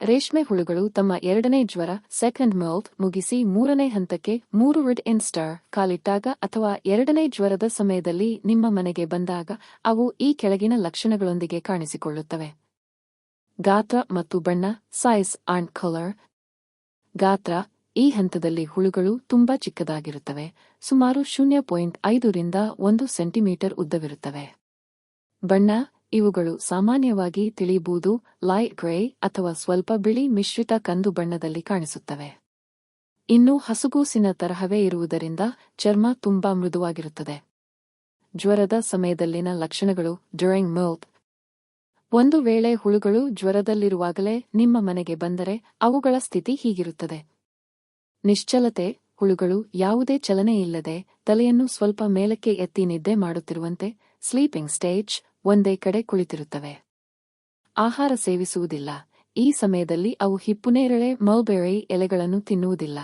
ರೇಷ್ಮೆ ಹುಳುಗಳು ತಮ್ಮ ಎರಡನೇ ಜ್ವರ ಸೆಕೆಂಡ್ ಮೊಲ್ಟ್ ಮುಗಿಸಿ ಮೂರನೇ ಹಂತಕ್ಕೆ 3 ರೆಡ್ ಇನ್ ಸ್ಟಾರ್ ಕಾಲಿಟ್ಟಾಗ ಅಥವಾ ಎರಡನೇ ಜ್ವರದ ಸಮಯದಲ್ಲಿ ನಿಮ್ಮ ಮನೆಗೆ ಬಂದಾಗ ಅವು ಈ ಕೆಳಗಿನ ಲಕ್ಷಣಗಳೊಂದಿಗೆ ಕಾಣಿಸಿಕೊಳ್ಳುತ್ತವೆ. ಗಾತ್ರ ಮತ್ತು ಬಣ್ಣ ಸೈಜ್ ಅಂಡ್ ಕಲರ್. ಗಾತ್ರ ಈ ಹಂತದಲ್ಲಿ ಹುಳುಗಳು ತುಂಬಾ ಚಿಕ್ಕದಾಗಿರುತ್ತವೆ, ಸುಮಾರು 0.5 ರಿಂದ 1 ಸೆಂಟಿಮೀಟರ್ ಉದ್ದವಿರುತ್ತವೆ. ಬಣ್ಣ ಇವುಗಳು ಸಾಮಾನ್ಯವಾಗಿ ತಿಳಿ ಬೂದು, ಲೈಟ್ ಗ್ರೇ ಅಥವಾ ಸ್ವಲ್ಪ ಬಿಳಿ ಮಿಶ್ರಿತ ಕಂದು ಬಣ್ಣದಲ್ಲಿ ಕಾಣಿಸುತ್ತವೆ. ಇನ್ನು ಹಸುಗೂಸಿನ ತರಹವೇ ಇರುವುದರಿಂದ ಚರ್ಮ ತುಂಬಾ ಮೃದುವಾಗಿರುತ್ತದೆ. ಜ್ವರದ ಸಮಯದಲ್ಲಿನ ಲಕ್ಷಣಗಳು ಡ್ಯೂರಿಂಗ್ ಮೊಲ್ಟ್. ಒಂದು ವೇಳೆ ಹುಳುಗಳು ಜ್ವರದಲ್ಲಿರುವಾಗಲೇ ನಿಮ್ಮ ಮನೆಗೆ ಬಂದರೆ ಅವುಗಳ ಸ್ಥಿತಿ ಹೀಗಿರುತ್ತದೆ. ನಿಶ್ಚಲತೆ, ಹುಳುಗಳು ಯಾವುದೇ ಚಲನೆಯಿಲ್ಲದೆ ತಲೆಯನ್ನು ಸ್ವಲ್ಪ ಮೇಲಕ್ಕೆ ಎತ್ತಿ ನಿದ್ದೆ ಮಾಡುತ್ತಿರುವಂತೆ ಸ್ಲೀಪಿಂಗ್ ಸ್ಟೇಜ್ ಒಂದೇ ಕಡೆ ಕುಳಿತಿರುತ್ತವೆ. ಆಹಾರ ಸೇವಿಸುವುದಿಲ್ಲ. ಈ ಸಮಯದಲ್ಲಿ ಅವು ಹಿಪ್ಪುನೇರಳೆ ಮಲ್ಬೆರಿ ಎಲೆಗಳನ್ನು ತಿನ್ನುವುದಿಲ್ಲ.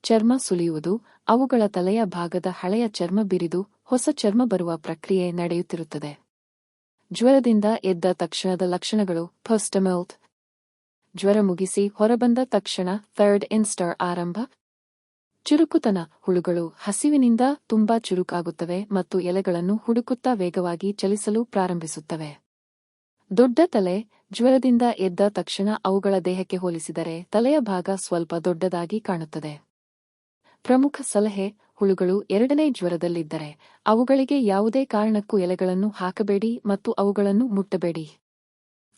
ಚರ್ಮ ಸುಲಿಯುವುದು, ಅವುಗಳ ತಲೆಯ ಭಾಗದ ಹಳೆಯ ಚರ್ಮ ಬಿರಿದು ಹೊಸ ಚರ್ಮ ಬರುವ ಪ್ರಕ್ರಿಯೆ ನಡೆಯುತ್ತಿರುತ್ತದೆ. ಜ್ವರದಿಂದ ಎದ್ದ ತಕ್ಷಣದ ಲಕ್ಷಣಗಳು ಫಸ್ಟ್ ಮೊಲ್ಟ್. ಜ್ವರ ಮುಗಿಸಿ ಹೊರಬಂದ ತಕ್ಷಣ ಥರ್ಡ್ ಇನ್ ಸ್ಟಾರ್ ಆರಂಭ. ಚುರುಕುತನ, ಹುಳುಗಳು ಹಸಿವಿನಿಂದ ತುಂಬಾ ಚುರುಕಾಗುತ್ತವೆ ಮತ್ತು ಎಲೆಗಳನ್ನು ಹುಡುಕುತ್ತಾ ವೇಗವಾಗಿ ಚಲಿಸಲು ಪ್ರಾರಂಭಿಸುತ್ತವೆ. ದೊಡ್ಡ ತಲೆ, ಜ್ವರದಿಂದ ಎದ್ದ ತಕ್ಷಣ ಅವುಗಳ ದೇಹಕ್ಕೆ ಹೋಲಿಸಿದರೆ ತಲೆಯ ಭಾಗ ಸ್ವಲ್ಪ ದೊಡ್ಡದಾಗಿ ಕಾಣುತ್ತದೆ. ಪ್ರಮುಖ ಸಲಹೆ: ಹುಳುಗಳು ಎರಡನೇ ಜ್ವರದಲ್ಲಿದ್ದರೆ ಅವುಗಳಿಗೆ ಯಾವುದೇ ಕಾರಣಕ್ಕೂ ಎಲೆಗಳನ್ನು ಹಾಕಬೇಡಿ ಮತ್ತು ಅವುಗಳನ್ನು ಮುಟ್ಟಬೇಡಿ.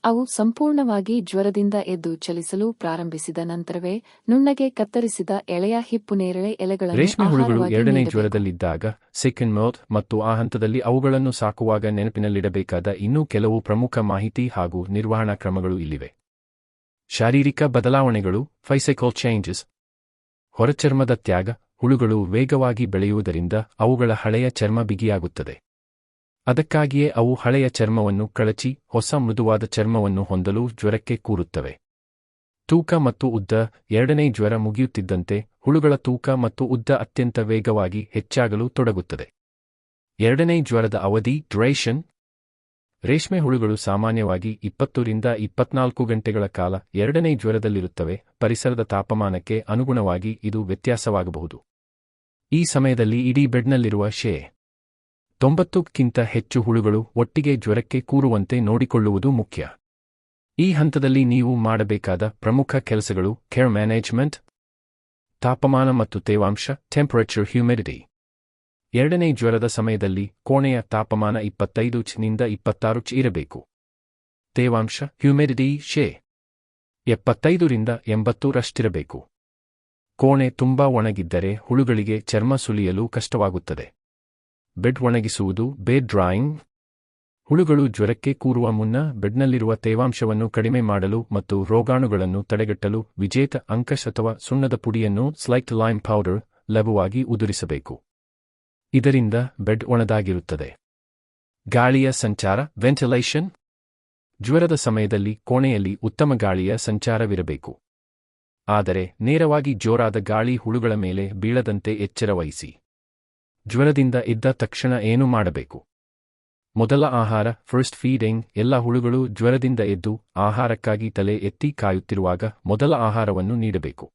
ಅವು ಸಂಪೂರ್ಣವಾಗಿ ಜ್ವರದಿಂದ ಎದ್ದು ಚಲಿಸಲು ಪ್ರಾರಂಭಿಸಿದ ನಂತರವೇ ನುಣ್ಣಗೆ ಕತ್ತರಿಸಿದ ಎಳೆಯ ಹಿಪ್ಪುನೇರಳೆ ಎಲೆಗಳನ್ನು ರೇಷ್ಮೆ ಹುಳುಗಳು ಆಹಾರವಾಗಿ ಎರಡನೇ ನೀಡಬೇಕು. ಜ್ವರದಲ್ಲಿದ್ದಾಗ ಸೆಕೆಂಡ್ ಮೊಲ್ಟ್ ಮತ್ತು ಆ ಹಂತದಲ್ಲಿ ಅವುಗಳನ್ನು ಸಾಕುವಾಗ ನೆನಪಿನಲ್ಲಿಡಬೇಕಾದ ಇನ್ನೂ ಕೆಲವು ಪ್ರಮುಖ ಮಾಹಿತಿ ಹಾಗೂ ನಿರ್ವಹಣಾ ಕ್ರಮಗಳು ಇಲ್ಲಿವೆ. ಶಾರೀರಿಕ ಬದಲಾವಣೆಗಳು ಫೈಸಿಕಲ್ ಚೇಂಜಸ್. ಹೊರಚರ್ಮದ ತ್ಯಾಗ. ಹುಳುಗಳು ವೇಗವಾಗಿ ಬೆಳೆಯುವುದರಿಂದ ಅವುಗಳ ಹಳೆಯ ಚರ್ಮ ಬಿಗಿಯಾಗುತ್ತದೆ. ಅದಕ್ಕಾಗಿಯೇ ಅವು ಹಳೆಯ ಚರ್ಮವನ್ನು ಕಳಚಿ ಹೊಸ ಮೃದುವಾದ ಚರ್ಮವನ್ನು ಹೊಂದಲು ಜ್ವರಕ್ಕೆ ಕೂರುತ್ತವೆ. ತೂಕ ಮತ್ತು ಉದ್ದ. ಎರಡನೇ ಜ್ವರ ಮುಗಿಯುತ್ತಿದ್ದಂತೆ ಹುಳುಗಳ ತೂಕ ಮತ್ತು ಉದ್ದ ಅತ್ಯಂತ ವೇಗವಾಗಿ ಹೆಚ್ಚಾಗಲು ತೊಡಗುತ್ತದೆ. ಎರಡನೇ ಜ್ವರದ ಅವಧಿ ಡ್ಯುರೇಷನ್. ರೇಷ್ಮೆ ಹುಳುಗಳು ಸಾಮಾನ್ಯವಾಗಿ 20 ರಿಂದ 24 ಗಂಟೆಗಳ ಕಾಲ ಎರಡನೇ ಜ್ವರದಲ್ಲಿರುತ್ತವೆ. ಪರಿಸರದ ತಾಪಮಾನಕ್ಕೆ ಅನುಗುಣವಾಗಿ ಇದು ವ್ಯತ್ಯಾಸವಾಗಬಹುದು. ಈ ಸಮಯದಲ್ಲಿ ಇಡೀ ಬೆಡ್ನಲ್ಲಿರುವ 90ಕ್ಕಿಂತ ಹೆಚ್ಚು ಹುಳುಗಳು ಒಟ್ಟಿಗೆ ಜ್ವರಕ್ಕೆ ಕೂರುವಂತೆ ನೋಡಿಕೊಳ್ಳುವುದು ಮುಖ್ಯ. ಈ ಹಂತದಲ್ಲಿ ನೀವು ಮಾಡಬೇಕಾದ ಪ್ರಮುಖ ಕೆಲಸಗಳು ಕೇರ್ ಮ್ಯಾನೇಜ್ಮೆಂಟ್. ತಾಪಮಾನ ಮತ್ತು ತೇವಾಂಶ ಟೆಂಪರೇಚರ್ ಹ್ಯೂಮಿಡಿಟಿ. ಎರಡನೇ ಜ್ವರದ ಸಮಯದಲ್ಲಿ ಕೋಣೆಯ ತಾಪಮಾನ 25 ನಿಂದ 26 ಇರಬೇಕು. ತೇವಾಂಶ ಹ್ಯೂಮಿಡಿಟಿ 75 ರಿಂದ 80 ರಷ್ಟಿರಬೇಕು. ಕೋಣೆ ತುಂಬಾ ಒಣಗಿದ್ದರೆ ಹುಳುಗಳಿಗೆ ಚರ್ಮ ಸುಲಿಯಲು ಕಷ್ಟವಾಗುತ್ತದೆ. ಬೆಡ್ ಒಣಗಿಸುವುದು ಬೆಡ್ ಡ್ರಾಯಿಂಗ್. ಹುಳುಗಳು ಜ್ವರಕ್ಕೆ ಕೂರುವ ಮುನ್ನ ಬೆಡ್ನಲ್ಲಿರುವ ತೇವಾಂಶವನ್ನು ಕಡಿಮೆ ಮಾಡಲು ಮತ್ತು ರೋಗಾಣುಗಳನ್ನು ತಡೆಗಟ್ಟಲು ವಿಜೇತ ಅಂಕಶ್ ಅಥವಾ ಸುಣ್ಣದ ಪುಡಿಯನ್ನು ಸ್ಲೈಟ್ ಲೈಮ್ ಪೌಡರ್ ಲಘುವಾಗಿ ಉದುರಿಸಬೇಕು. ಇದರಿಂದ ಬೆಡ್ ಒಣದಾಗಿರುತ್ತದೆ. ಗಾಳಿಯ ಸಂಚಾರ ವೆಂಟಿಲೇಷನ್. ಜ್ವರದ ಸಮಯದಲ್ಲಿ ಕೋಣೆಯಲ್ಲಿ ಉತ್ತಮ ಗಾಳಿಯ ಸಂಚಾರವಿರಬೇಕು. ಆದರೆ ನೇರವಾಗಿ ಜೋರಾದ ಗಾಳಿ ಹುಳುಗಳ ಮೇಲೆ ಬೀಳದಂತೆ ಎಚ್ಚರ ವಹಿಸಿ. ಜ್ವರದಿಂದ ಎದ್ದ ತಕ್ಷಣ ಏನು ಮಾಡಬೇಕು? ಮೊದಲ ಆಹಾರ ಫಸ್ಟ್ ಫೀಡಿಂಗ್. ಎಲ್ಲ ಹುಳುಗಳು ಜ್ವರದಿಂದ ಎದ್ದು ಆಹಾರಕ್ಕಾಗಿ ತಲೆ ಎತ್ತಿ ಕಾಯುತ್ತಿರುವಾಗ ಮೊದಲ ಆಹಾರವನ್ನು ನೀಡಬೇಕು.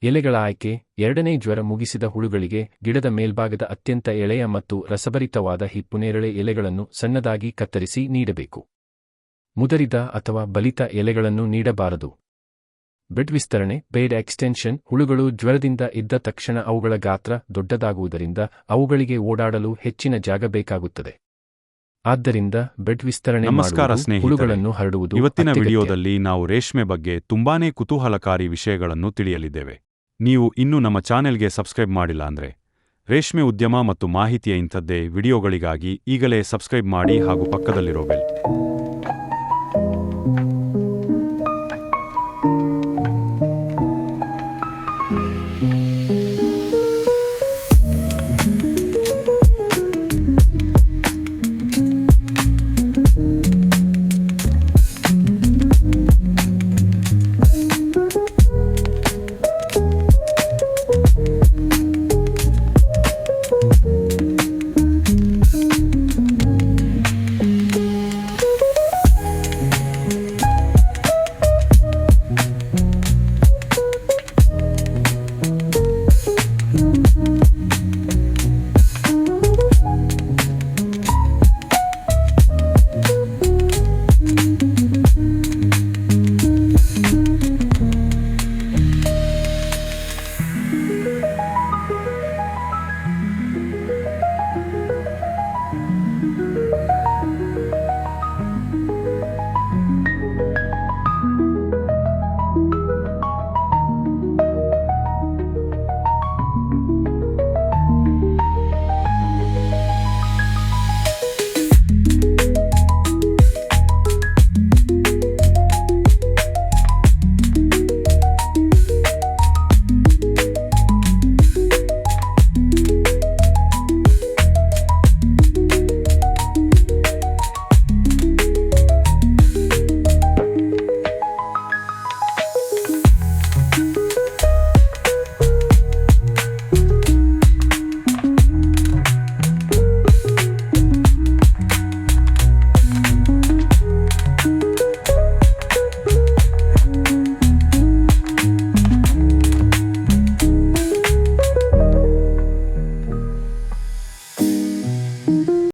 ಎಲೆಗಳ ಆಯ್ಕೆ. ಎರಡನೇ ಜ್ವರ ಮುಗಿಸಿದ ಹುಳುಗಳಿಗೆ ಗಿಡದ ಮೇಲ್ಭಾಗದ ಅತ್ಯಂತ ಎಳೆಯ ಮತ್ತು ರಸಭರಿತವಾದ ಹಿಪ್ಪುನೇರಳೆ ಎಲೆಗಳನ್ನು ಸಣ್ಣದಾಗಿ ಕತ್ತರಿಸಿ ನೀಡಬೇಕು. ಮುದರಿದ ಅಥವಾ ಬಲಿತ ಎಲೆಗಳನ್ನು ನೀಡಬಾರದು. ಬೆಡ್ ವಿಸ್ತರಣೆ ಬೆಡ್ ಎಕ್ಸ್ಟೆನ್ಷನ್. ಹುಳುಗಳು ಜ್ವರದಿಂದ ಎದ್ದ ತಕ್ಷಣ ಅವುಗಳ ಗಾತ್ರ ದೊಡ್ಡದಾಗುವುದರಿಂದ ಅವುಗಳಿಗೆ ಓಡಾಡಲು ಹೆಚ್ಚಿನ ಜಾಗ ಬೇಕಾಗುತ್ತದೆ. ಆದ್ದರಿಂದ ಬೆಡ್ ವಿಸ್ತರಣೆ ನಮಸ್ಕಾರ ಮಾಡುವುದು ಸ್ನೇಹಿತರೆ, ಹುಳುಗಳನ್ನು ಹರಡುವುದು ಇವತ್ತಿನ ಅತ್ಯಗತ್ಯ. ವಿಡಿಯೋದಲ್ಲಿ ನಾವು ರೇಷ್ಮೆ ಬಗ್ಗೆ ತುಂಬಾನೇ ಕುತೂಹಲಕಾರಿ ವಿಷಯಗಳನ್ನು ತಿಳಿಯಲಿದ್ದೇವೆ. ನೀವು ಇನ್ನೂ ನಮ್ಮ ಚಾನೆಲ್ಗೆ ಸಬ್ಸ್ಕ್ರೈಬ್ ಮಾಡಿಲ್ಲ ಅಂದ್ರೆ ರೇಷ್ಮೆ ಉದ್ಯಮ ಮತ್ತು ಮಾಹಿತಿಯ ಇಂಥದ್ದೇ ವಿಡಿಯೋಗಳಿಗಾಗಿ ಈಗಲೇ ಸಬ್ಸ್ಕ್ರೈಬ್ ಮಾಡಿ ಹಾಗೂ ಪಕ್ಕದಲ್ಲಿರೋ ಬೆಲ್